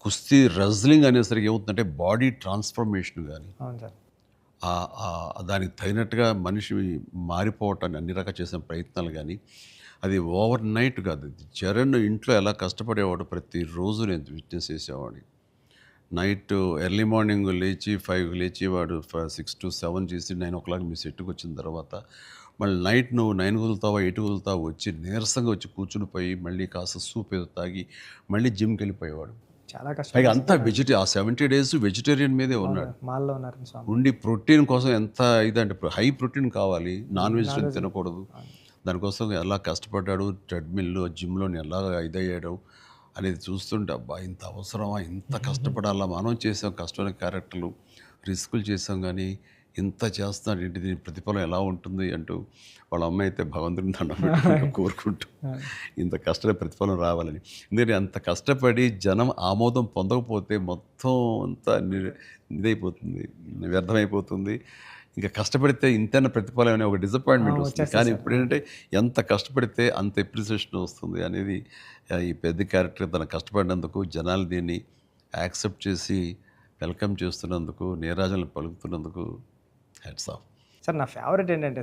కుస్తీ రెజ్లింగ్ అనేసరికి ఏమవుతుందంటే బాడీ ట్రాన్స్ఫర్మేషన్ కానీ అవును సార్. దానికి తగినట్టుగా మనిషి మారిపోవటాన్ని అన్ని రకాలు చేసిన ప్రయత్నాలు కానీ అది ఓవర్ నైట్ కాదు. అది చరణ్ ఇంట్లో ఎలా కష్టపడేవాడు ప్రతిరోజు నేను విట్నెస్ చేసేవాడిని. నైట్ ఎర్లీ మార్నింగ్ లేచి 5కి లేచి వాడు 6 to 7 చేసి 9 మీ సెట్కి వచ్చిన తర్వాత మళ్ళీ నైట్ నువ్వు 9 కుదులుతావా 8 కుదులుతావా వచ్చి నీరసంగా వచ్చి కూర్చుని పోయి మళ్ళీ కాస్త సూప్ ఏదో తాగి మళ్ళీ జిమ్కి వెళ్ళిపోయేవాడు. చాలా కష్టం. పైగా అంతా ఆ 70 days వెజిటేరియన్ మీదే ఉన్నాడు. మాల్లో ఉన్నారు స్వామి. ఉండి ప్రోటీన్ కోసం ఎంత ఇదంటే హై ప్రోటీన్ కావాలి, నాన్ వెజిటేరియన్ తినకూడదు. దానికోసం ఎలా కష్టపడ్డాడు, ట్రెడ్మిల్లో జిమ్లో ఎలా ఇదయ్యాడు అనేది చూస్తుంటే అబ్బా ఇంత అవసరమా, ఇంత కష్టపడాలా, మనం చేసాం కష్టమైన క్యారెక్టర్లు రిస్కులు చేసాం కానీ ఇంత చేస్తున్నాడు ఏంటి, దీని ప్రతిఫలం ఎలా ఉంటుంది అంటూ వాళ్ళ అమ్మ అయితే భగవంతుని దండం పెట్టుకుంటూ కోరుకుంటూ ఇంత కష్టమైన ప్రతిఫలం రావాలని. ఎందుకంటే అంత కష్టపడి జనం ఆమోదం పొందకపోతే మొత్తం అంతా ఇదైపోతుంది, వ్యర్థమైపోతుంది. ఇంకా కష్టపడితే ఇంతైనా ప్రతిఫలం అనే ఒక డిసప్పాయింట్మెంట్ వస్తుంది. కానీ ఇప్పుడు ఏంటంటే ఎంత కష్టపడితే అంత ఎప్రిసియేషన్ వస్తుంది అనేది ఈ పెద్ద క్యారెక్టర్ తన కష్టపడినందుకు జనాలు దీన్ని యాక్సెప్ట్ చేసి వెల్కమ్ చేస్తున్నందుకు, నీరాజనలు పలుకుతున్నందుకు హ్యాట్స్ ఆఫ్. సార్ నా ఫేవరెట్ ఏంటంటే